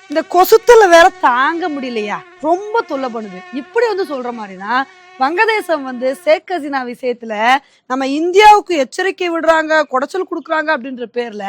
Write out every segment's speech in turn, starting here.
இந்த கொசுத்துல வேற தாங்க முடியலையா, ரொம்ப தொல்லை பண்ணுது. இப்படி சொல்ற மாதிரிதான் வங்கதேசம் ஷேக் ஹசீனா விஷயத்துல நம்ம இந்தியாவுக்கு எச்சரிக்கை விடுறாங்க, குடைச்சல் கொடுக்குறாங்க அப்படின்ற பேர்ல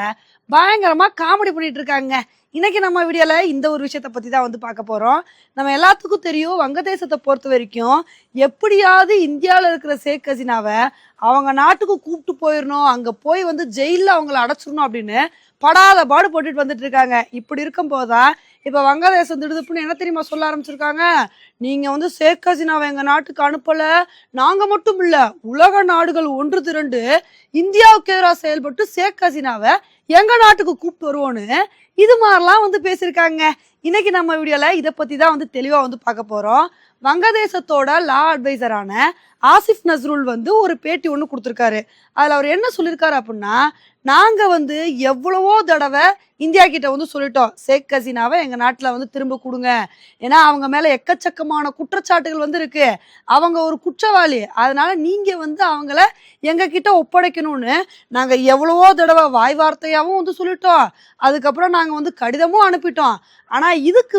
பயங்கரமா காமெடி பண்ணிட்டு இருக்காங்க. இன்னைக்கு நம்ம வீடியோல இந்த ஒரு விஷயத்த பத்தி தான் பார்க்க போறோம். நம்ம எல்லாத்துக்கும் தெரியும், வங்கதேசத்தை பொறுத்த வரைக்கும் எப்படியாவது இந்தியாவில் இருக்கிற ஷேக் ஹசீனாவை அவங்க நாட்டுக்கு கூப்பிட்டு போயிடணும், அங்க போய் ஜெயில அவங்களை அடைச்சிடணும் அப்படின்னு படாத பாடு போட்டுட்டு வந்துட்டு இருக்காங்க. இப்படி இருக்கும் போதுதான் இப்ப வங்கதேசம் திடுதுப்புன்னு என்ன தெரியுமா சொல்ல ஆரம்பிச்சிருக்காங்க, நீங்க ஷேக் ஹசீனாவை எங்க நாட்டுக்கு அனுப்பல, நாங்க மட்டும் இல்ல உலக நாடுகள் ஒன்று திரண்டு இந்தியாவுக்கு எதிராக செயல்பட்டு ஷேக் ஹசீனாவை எங்க நாட்டுக்கு கூப்பிட்டு வருவோன்னு இது மாதிரிலாம் பேசியிருக்காங்க. இன்னைக்கு நம்ம வீடியோல இதை பத்தி தான் தெளிவா பார்க்க போறோம். வங்கதேசத்தோட லா அட்வைசரான ஆசிஃப் நஸ்ருல் ஒரு பேட்டி ஒன்று கொடுத்துருக்காரு. அதுல அவர் என்ன சொல்லியிருக்காரு அப்படின்னா, நாங்க எவ்வளவோ தடவை இந்தியா கிட்ட சொல்லிட்டோம், ஷேக் ஹசீனாவை எங்க நாட்டுல திரும்ப கொடுங்க, ஏன்னா அவங்க மேல எக்கச்சக்கமான குற்றச்சாட்டுகள் இருக்கு, அவங்க ஒரு குற்றவாளி, அதனால நீங்க அவங்கள எங்க கிட்ட ஒப்படைக்கணும்னு நாங்க எவ்வளவோ தடவை வாய் வார்த்தையாவும் சொல்லிட்டோம். அதுக்கப்புறம் நாங்க கடிதமும் அனுப்பிட்டோம். ஆனா இதுக்கு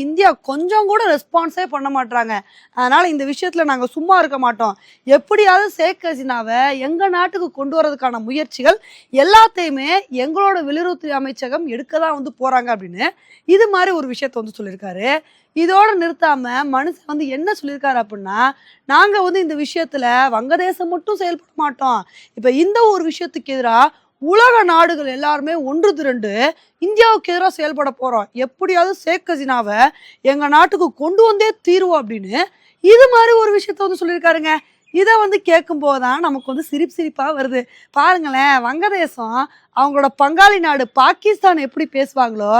இந்தியா கொஞ்சம் கூட ரெஸ்பான்ஸே பண்ண மாட்டாங்க. அதனால இந்த விஷயத்துல நாங்க சும்மா இருக்க மாட்டோம். எப்படியாவது ஷேக் ஹசீனாவை எங்க நாட்டுக்கு கொண்டு வரதுக்கான முயற்சிகள் எல்லாத்தையுமே எங்களோட வெளியுறவுத்துறை அமைச்சகம் எடுக்கதான் போறாங்க அப்படின்னு இது மாதிரி ஒரு விஷயத்த சொல்லியிருக்காரு. இதோட நிறுத்தாம மனுஷன் என்ன சொல்லியிருக்காரு அப்படின்னா, நாங்க இந்த விஷயத்துல வங்கதேசம் மட்டும் செயல்பட மாட்டோம், இப்ப இந்த ஒரு விஷயத்துக்கு எதிராக உலக நாடுகள் எல்லாருமே ஒன்று திரண்டு இந்தியாவுக்கு எதிராக செயல்பட போறோம், எப்படியாவது ஷேக் ஹசீனாவை எங்க நாட்டுக்கு கொண்டு வந்தே தீர்வோம் அப்படின்னு இது மாதிரி ஒரு விஷயத்த சொல்லியிருக்காருங்க. இதை கேட்கும் போதுதான் நமக்கு சிரிப்பா வருது. பாருங்களேன், வங்கதேசம் அவங்களோட பங்காளி நாடு பாகிஸ்தான் எப்படி பேசுவாங்களோ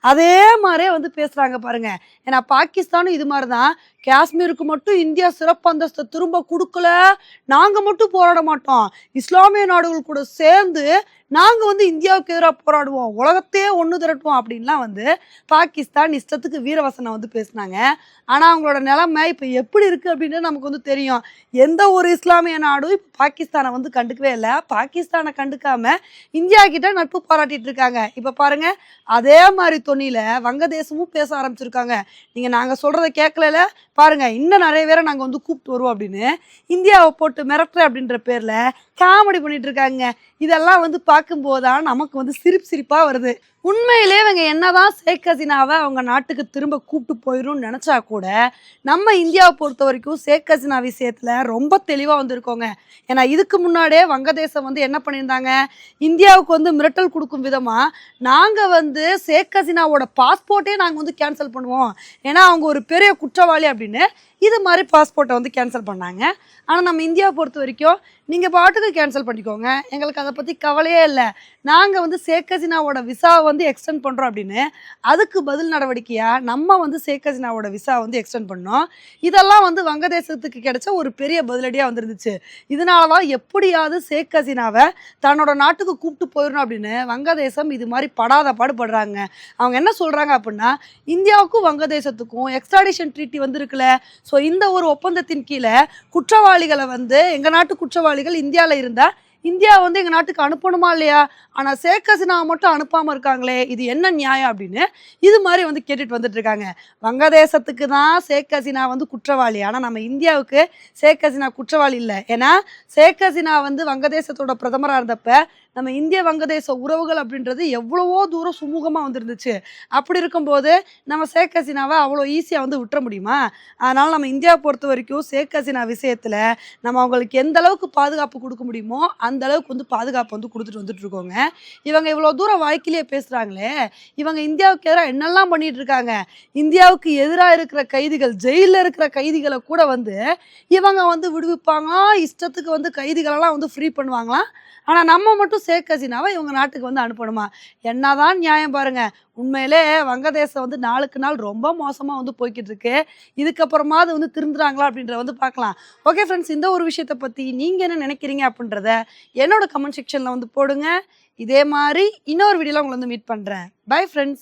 அதே மாதிரியே பேசுறாங்க பாருங்க. ஏன்னா பாகிஸ்தானும் இது மாதிரிதான், காஷ்மீருக்கு மட்டும் இந்தியா சிறப்பு அந்தஸ்தை திரும்ப கொடுக்கல, நாங்க மட்டும் போராட மாட்டோம், இஸ்லாமிய நாடுகள் கூட சேர்ந்து நாங்க இந்தியாவுக்கு எதிராக போராடுவோம், உலகத்தையே ஒன்று திரட்டுவோம் அப்படின்லாம் பாகிஸ்தான் இஷ்டத்துக்கு வீரவசனம் பேசினாங்க. ஆனா அவங்களோட நிலைமை இப்ப எப்படி இருக்கு அப்படின்னு நமக்கு தெரியும். எந்த ஒரு இஸ்லாமிய நாடும் இப்ப பாகிஸ்தானை கண்டுக்கவே இல்லை. பாகிஸ்தானை கண்டுக்காம இந்தியா கிட்ட நட்பு பாராட்டிட்டு இருக்காங்க. இப்ப பாருங்க, அதே மாதிரி தொனியில வங்கதேசமும் பேச ஆரம்பிச்சிருக்காங்க. நீங்க நாங்க சொல்றதை கேட்கல பாருங்க, இன்னும் நிறைய பேரை நாங்க கூப்பிட்டு வருவோம் அப்படின்னு இந்தியாவை போட்டு மிரட்டுற அப்படின்ற பேர்ல காமெடி பண்ணிட்டு இருக்காங்க. இதெல்லாம் பார்க்கும் போதுதான் நமக்கு சிரிப்பா வருது. உண்மையிலே இவங்க என்னதான் ஷேக் ஹசீனாவை அவங்க நாட்டுக்கு திரும்ப கூப்பிட்டு போயிடும்னு நினைச்சா கூட நம்ம இந்தியாவை பொறுத்த வரைக்கும் ஷேக் ஹசீனா விஷயத்துல ரொம்ப தெளிவா இருக்கோங்க. ஏன்னா இதுக்கு முன்னாடியே வங்கதேசம் என்ன பண்ணியிருந்தாங்க, இந்தியாவுக்கு மிரட்டல் கொடுக்கும் விதமா நாங்க ஷேக் ஹசீனாவோட பாஸ்போர்ட்டே நாங்க கேன்சல் பண்ணுவோம், ஏன்னா அவங்க ஒரு பெரிய குற்றவாளி அப்படின்னு இது மாதிரி பாஸ்போர்ட்டை கேன்சல் பண்ணாங்க. ஆனால் நம்ம இந்தியாவை பொறுத்த வரைக்கும் நீங்கள் பாட்டுக்கு கேன்சல் பண்ணிக்கோங்க, எங்களுக்கு அதை பற்றி கவலையே இல்லை, நாங்கள் ஷேக் ஹசீனாவோட விசாவை எக்ஸ்டெண்ட் பண்ணுறோம் அப்படின்னு அதுக்கு பதில் நடவடிக்கையாக நம்ம ஷேக் ஹசீனாவோட விசா எக்ஸ்டெண்ட் பண்ணோம். இதெல்லாம் வங்கதேசத்துக்கு கிடைச்ச ஒரு பெரிய பதிலடியாக வந்துருந்துச்சு. இதனால தான் எப்படியாவது ஷேக் ஹசீனாவை தன்னோட நாட்டுக்கு கூப்பிட்டு போயிடணும் அப்படின்னு வங்கதேசம் இது மாதிரி படாத பாடுபடுறாங்க. அவங்க என்ன சொல்கிறாங்க அப்படின்னா, இந்தியாவுக்கும் வங்கதேசத்துக்கும் எக்ஸ்ட்ராடிஷன் ட்ரீட்டி இருக்குல்ல, ஸோ இந்த ஒரு ஒப்பந்தத்தின் கீழே குற்றவாளிகளை எங்க நாட்டு குற்றவாளிகள் இந்தியாவில் இருந்தா இந்தியா எங்க நாட்டுக்கு அனுப்பணுமா இல்லையா, ஆனா ஷேக் ஹசீனாவை மட்டும் அனுப்பாம இருக்காங்களே, இது என்ன நியாயம் அப்படின்னு இது மாதிரி கேட்டுட்டு வந்துட்டு இருக்காங்க. வங்கதேசத்துக்கு தான் ஷேக் ஹசீனா குற்றவாளி, ஆனா நம்ம இந்தியாவுக்கு ஷேக் ஹசீனா குற்றவாளி இல்லை. ஏன்னா ஷேக் ஹசீனா வங்கதேசத்தோட பிரதமராக இருந்தப்ப நம்ம இந்திய வங்கதேச உறவுகள் அப்படின்றது எவ்வளவோ தூரம் சுமூகமா இருந்துச்சு. அப்படி இருக்கும்போது நம்ம ஷேக் ஹசீனாவை அவ்வளோ ஈஸியா விட்டுற முடியுமா? அதனால நம்ம இந்தியாவை பொறுத்த வரைக்கும் ஷேக் ஹசீனா விஷயத்துல நம்ம அவங்களுக்கு எந்த அளவுக்கு பாதுகாப்பு கொடுக்க முடியுமோ அந்த அளவுக்கு பாதுகாப்பு கொடுத்துட்டு வந்துட்டு இருக்கோங்க. இவங்க இவ்வளவு தூரம் வாய்க்கிலேயே பேசுறாங்களே, இவங்க இந்தியாவுக்கு எதிராக என்னெல்லாம் பண்ணிட்டு இருக்காங்க. இந்தியாவுக்கு எதிராக இருக்கிற கைதிகள், ஜெயில இருக்கிற கைதிகளை கூட இவங்க விடுவிப்பாங்களாம், இஷ்டத்துக்கு கைதிகளெல்லாம் ஃப்ரீ பண்ணுவாங்களாம். ஆனா நம்ம மட்டும் ஷேக் ஹசீனாவை இவங்க நாட்டுக்கு அனுப்பணுமா? என்னதான் நியாயம் பாருங்க. உண்மையிலே வங்கதேசம் நாளுக்கு நாள் ரொம்ப மோசமா போய்கிட்டு இருக்கு. இதுக்கப்புறமா அது திருந்துறாங்களா அப்படின்றத பார்க்கலாம். ஓகே ஃப்ரெண்ட்ஸ், இந்த ஒரு விஷயத்தை பத்தி நீங்க என்ன நினைக்கிறீங்க அப்படின்றத என்னோட கமெண்ட் செக்ஷன்ல போடுங்க. இதே மாதிரி இன்னொரு வீடியோல உங்களை மீட் பண்றேன். Bye friends.